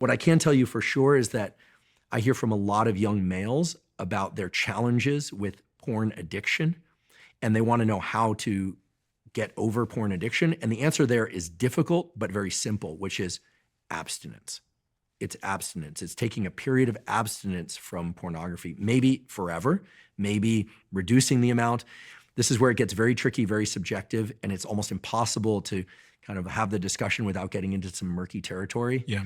What I can tell you for sure is that I hear from a lot of young males about their challenges with porn addiction, and they want to know how to get over porn addiction. And the answer there is difficult, but very simple, which is abstinence. It's abstinence. It's taking a period of abstinence from pornography, maybe forever, maybe reducing the amount. This is where it gets very tricky, very subjective, and it's almost impossible to kind of have the discussion without getting into some murky territory. Yeah.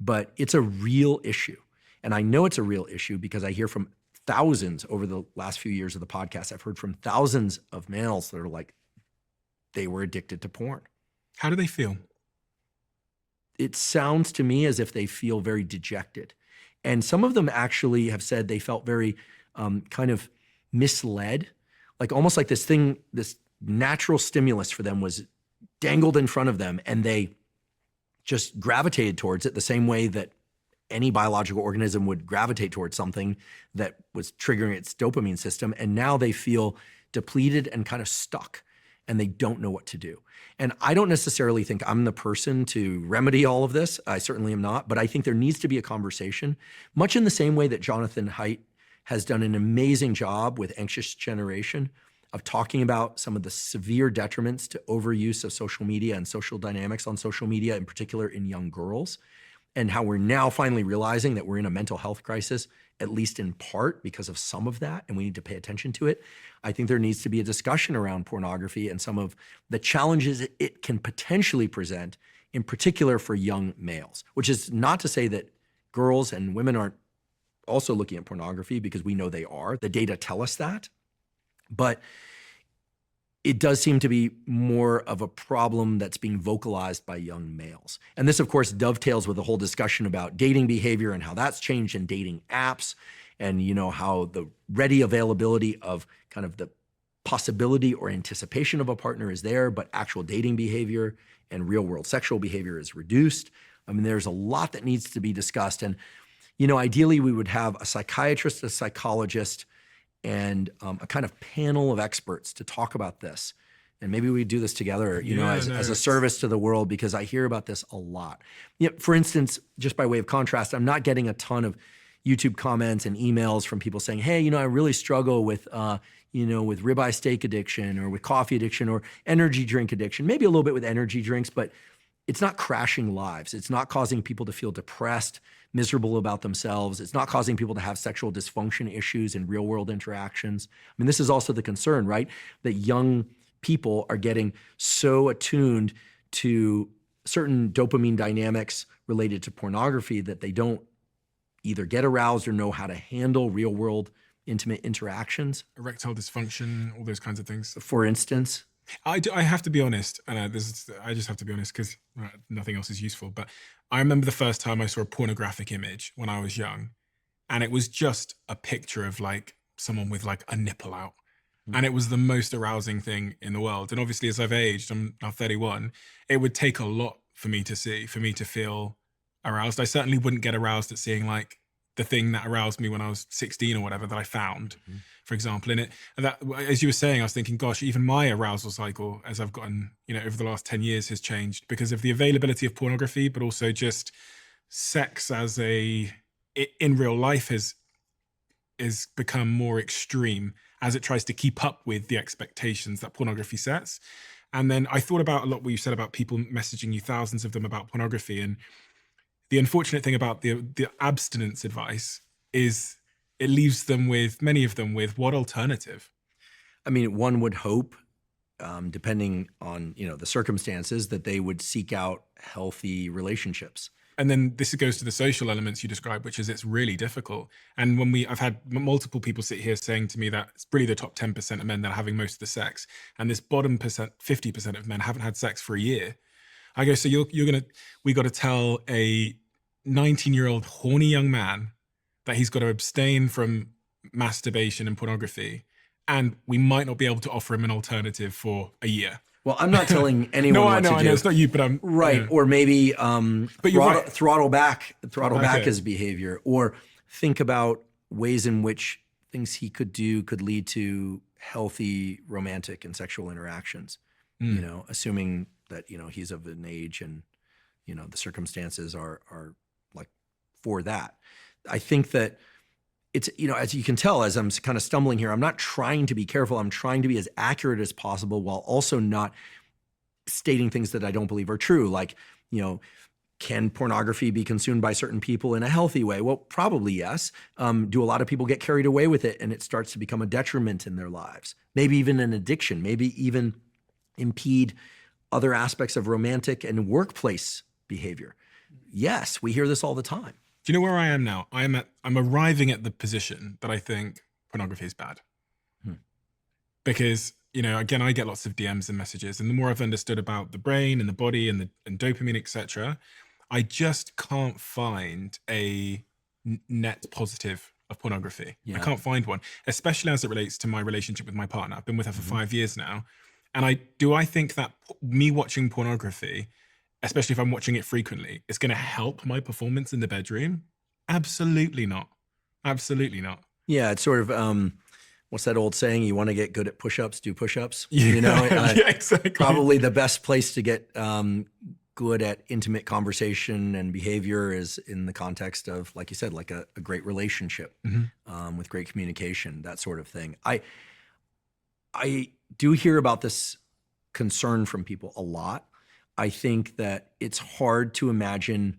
But it's a real issue. And I know it's a real issue because I hear from thousands over the last few years of the podcast. I've heard from thousands of males that are like, they were addicted to porn. How do they feel? It sounds to me as if they feel very dejected. And some of them actually have said they felt very kind of misled, like almost like this thing, this natural stimulus for them was dangled in front of them and they just gravitated towards it the same way that any biological organism would gravitate towards something that was triggering its dopamine system. And now they feel depleted and kind of stuck and they don't know what to do. And I don't necessarily think I'm the person to remedy all of this. I certainly am not, but I think there needs to be a conversation, much in the same way that Jonathan Haidt has done an amazing job with Anxious Generation of talking about some of the severe detriments to overuse of social media and social dynamics on social media, in particular in young girls, and how we're now finally realizing that we're in a mental health crisis, at least in part because of some of that, and we need to pay attention to it. I think there needs to be a discussion around pornography and some of the challenges it can potentially present, in particular for young males, which is not to say that girls and women aren't also looking at pornography, because we know they are. The data tell us that. But it does seem to be more of a problem that's being vocalized by young males. And this, of course, dovetails with the whole discussion about dating behavior and how that's changed in dating apps, and how the ready availability of kind of the possibility or anticipation of a partner is there, but actual dating behavior and real world sexual behavior is reduced. I mean, there's a lot that needs to be discussed. And, ideally we would have a psychiatrist, a psychologist, and a kind of panel of experts to talk about this. And maybe we do this together, as a service to the world, because I hear about this a lot. For instance, just by way of contrast, I'm not getting a ton of YouTube comments and emails from people saying, hey, I really struggle with, with ribeye steak addiction or with coffee addiction or energy drink addiction, maybe a little bit with energy drinks, but it's not crashing lives. It's not causing people to feel depressed, miserable about themselves. It's not causing people to have sexual dysfunction issues in real world interactions. I mean, this is also the concern, right? That young people are getting so attuned to certain dopamine dynamics related to pornography that they don't either get aroused or know how to handle real world intimate interactions. Erectile dysfunction, all those kinds of things. For instance. I have to be honest, and I just have to be honest because nothing else is useful, but I remember the first time I saw a pornographic image when I was young, and it was just a picture of like someone with like a nipple out. And it was the most arousing thing in the world. And obviously as I've aged, I'm now 31, it would take a lot for me to feel aroused. I certainly wouldn't get aroused at seeing like the thing that aroused me when I was 16 or whatever that I found, for example. And that, as you were saying, I was thinking, gosh, even my arousal cycle as I've gotten, over the last 10 years has changed because of the availability of pornography, but also just sex as in real life has become more extreme as it tries to keep up with the expectations that pornography sets. And then I thought about a lot what you said about people messaging you, thousands of them, about pornography. And the unfortunate thing about the abstinence advice is it leaves them with, many of them, with what alternative? I mean, one would hope, depending on, the circumstances, that they would seek out healthy relationships. And then this goes to the social elements you described, which is it's really difficult. And I've had multiple people sit here saying to me that it's really the top 10% of men that are having most of the sex. And this bottom 50% of men haven't had sex for a year. I go, so we got to tell a 19-year-old horny young man that he's got to abstain from masturbation and pornography, and we might not be able to offer him an alternative for a year. Well, I'm not telling anyone what to do. I know, it's not you, but I'm right. Yeah. Or maybe throttle back Okay. his behavior, or think about ways in which things he could do could lead to healthy romantic and sexual interactions. Assuming that he's of an age and the circumstances are like for that. I think that it's, as you can tell, as I'm kind of stumbling here, I'm not trying to be careful. I'm trying to be as accurate as possible while also not stating things that I don't believe are true. Like, can pornography be consumed by certain people in a healthy way? Well, probably yes. Do a lot of people get carried away with it and it starts to become a detriment in their lives? Maybe even an addiction, maybe even impede other aspects of romantic and workplace behavior. Yes, we hear this all the time. Do you know where I am now? I'm arriving at the position that I think pornography is bad. Because, again, I get lots of DMs and messages, and the more I've understood about the brain and the body and dopamine, etc., I just can't find a net positive of pornography. Yeah. I can't find one, especially as it relates to my relationship with my partner. I've been with her for 5 years now. And I think that me watching pornography, especially if I'm watching it frequently, is going to help my performance in the bedroom? Absolutely not. Absolutely not. Yeah, it's sort of, what's that old saying? You want to get good at push-ups, do push-ups. Yeah, exactly. Probably the best place to get good at intimate conversation and behavior is in the context of, like you said, like a great relationship with great communication, that sort of thing. I do hear about this concern from people a lot. I think that it's hard to imagine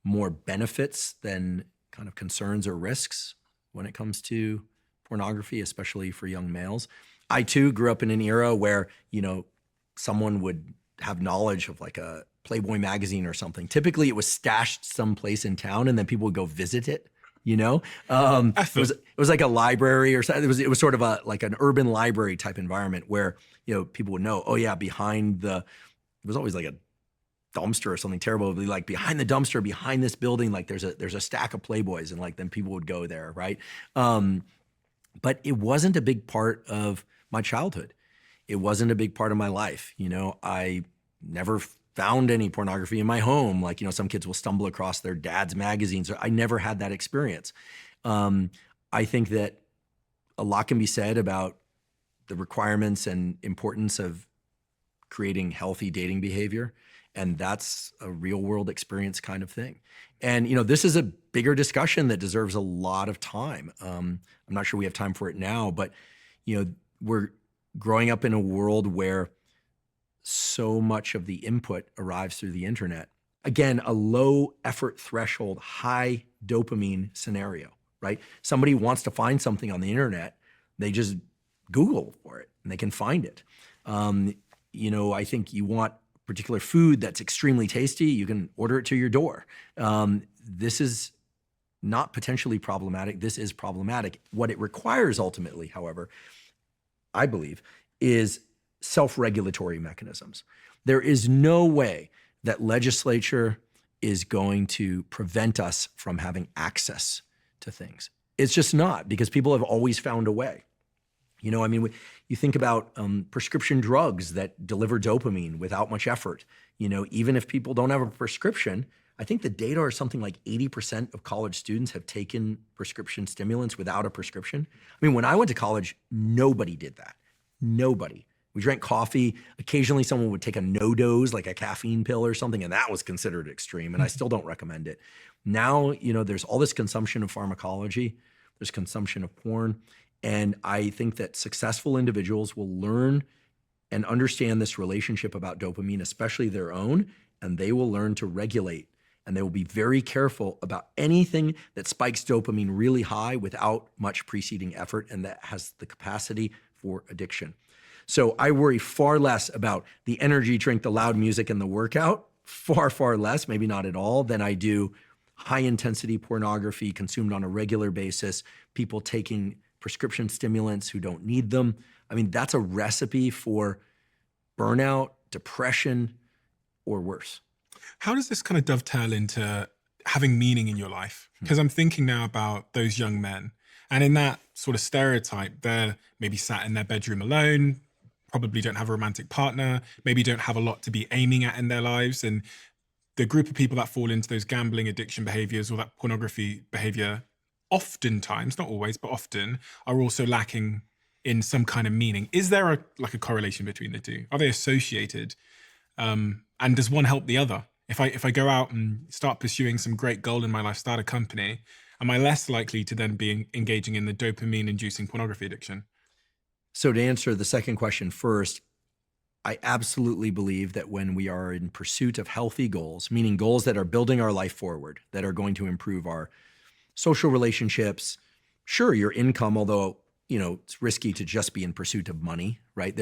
more benefits than kind of concerns or risks when it comes to pornography, especially for young males. I too grew up in an era where, someone would have knowledge of like a Playboy magazine or something. Typically it was stashed someplace in town and then people would go visit it. It was like a library or something. It was sort of like an urban library type environment where, people would know, oh yeah, it was always like a dumpster or something terrible. It would be like behind the dumpster, behind this building, like there's a stack of Playboys, and like then people would go there, right? But it wasn't a big part of my childhood. It wasn't a big part of my life. I never found any pornography in my home. Like, some kids will stumble across their dad's magazines. I never had that experience. I think that a lot can be said about the requirements and importance of creating healthy dating behavior. And that's a real world experience kind of thing. And, this is a bigger discussion that deserves a lot of time. I'm not sure we have time for it now, but, we're growing up in a world where so much of the input arrives through the internet. Again, a low effort threshold, high dopamine scenario, right? Somebody wants to find something on the internet, they just Google for it and they can find it. I think you want particular food that's extremely tasty, you can order it to your door. This is not potentially problematic. This is problematic. What it requires ultimately, however, I believe, is self-regulatory mechanisms. There is no way that legislature is going to prevent us from having access to things. It's just not, because people have always found a way. You think about prescription drugs that deliver dopamine without much effort. Even if people don't have a prescription, I think the data are something like 80% of college students have taken prescription stimulants without a prescription. When I went to college, nobody did that. Nobody. We drank coffee. Occasionally someone would take a no-dose, like a caffeine pill or something, and that was considered extreme, and I still don't recommend it. Now, there's all this consumption of pharmacology, there's consumption of porn, and I think that successful individuals will learn and understand this relationship about dopamine, especially their own, and they will learn to regulate. And they will be very careful about anything that spikes dopamine really high without much preceding effort, and that has the capacity for addiction. So I worry far less about the energy drink, the loud music, and the workout, far, far less, maybe not at all, than I do high intensity pornography consumed on a regular basis, people taking prescription stimulants who don't need them. That's a recipe for burnout, depression, or worse. How does this kind of dovetail into having meaning in your life? Because I'm thinking now about those young men, and in that sort of stereotype, they're maybe sat in their bedroom alone, probably don't have a romantic partner, maybe don't have a lot to be aiming at in their lives. And the group of people that fall into those gambling addiction behaviors or that pornography behavior, oftentimes, not always, but often, are also lacking in some kind of meaning. Is there a correlation between the two? Are they associated? And does one help the other If I go out and start pursuing some great goal in my life, start a company, am I less likely to then be engaging in the dopamine inducing pornography addiction? So to answer the second question first, I absolutely believe that when we are in pursuit of healthy goals, meaning goals that are building our life forward, that are going to improve our social relationships, sure, your income, although, it's risky to just be in pursuit of money, right?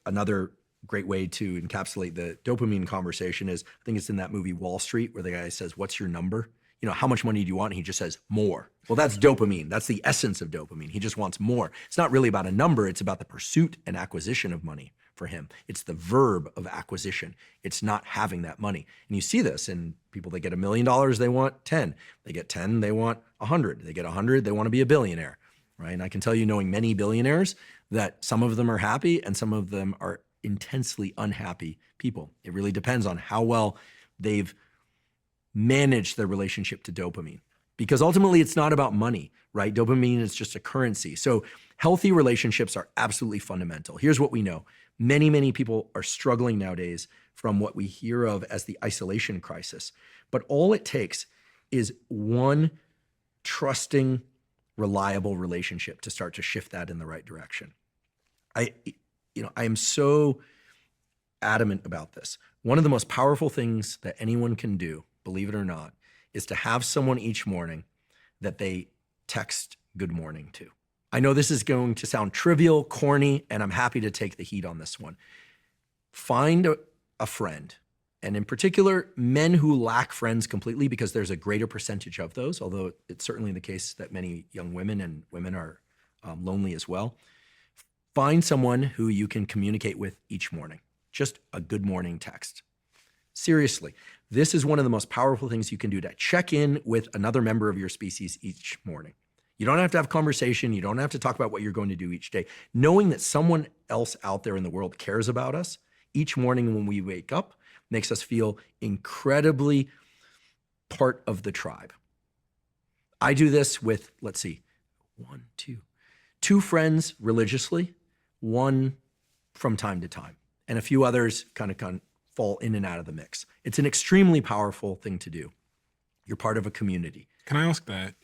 Another great way to encapsulate the dopamine conversation is, I think it's in that movie Wall Street, where the guy says, "What's your number? How much money do you want?" And he just says, "More." Well, that's dopamine. That's the essence of dopamine. He just wants more. It's not really about a number. It's about the pursuit and acquisition of money for him. It's the verb of acquisition. It's not having that money. And you see this in people that get $1 million, they want 10. They get 10, they want 100. They get 100, they want to be a billionaire, right? And I can tell you, knowing many billionaires, that some of them are happy and some of them are intensely unhappy people. It really depends on how well they've managed their relationship to dopamine. Because ultimately it's not about money, right? Dopamine is just a currency. So healthy relationships are absolutely fundamental. Here's what we know. Many, many people are struggling nowadays from what we hear of as the isolation crisis. But all it takes is one trusting, reliable relationship to start to shift that in the right direction. I am so adamant about this. One of the most powerful things that anyone can do, believe it or not, is to have someone each morning that they text good morning to. I know this is going to sound trivial, corny, and I'm happy to take the heat on this one. Find a friend, and in particular, men who lack friends completely, because there's a greater percentage of those, although it's certainly the case that many young women and women are lonely as well. Find someone who you can communicate with each morning. Just a good morning text. Seriously, this is one of the most powerful things you can do, to check in with another member of your species each morning. You don't have to have a conversation. You don't have to talk about what you're going to do each day. Knowing that someone else out there in the world cares about us each morning when we wake up makes us feel incredibly part of the tribe. I do this with, let's see, two friends religiously, one from time to time, and a few others kind of fall in and out of the mix. It's an extremely powerful thing to do. You're part of a community. Can I ask that?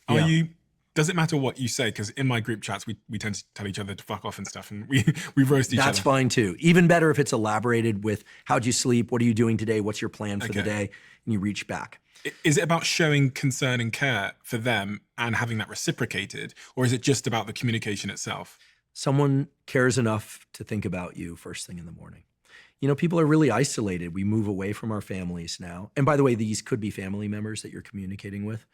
Does it matter what you say? Because in my group chats, we tend to tell each other to fuck off and stuff, and we roast each other. That's fine too. Even better if it's elaborated with, how'd you sleep? What are you doing today? What's your plan for the day? And you reach back. Is it about showing concern and care for them and having that reciprocated? Or is it just about the communication itself? Someone cares enough to think about you first thing in the morning. People are really isolated. We move away from our families now. And by the way, these could be family members that you're communicating with.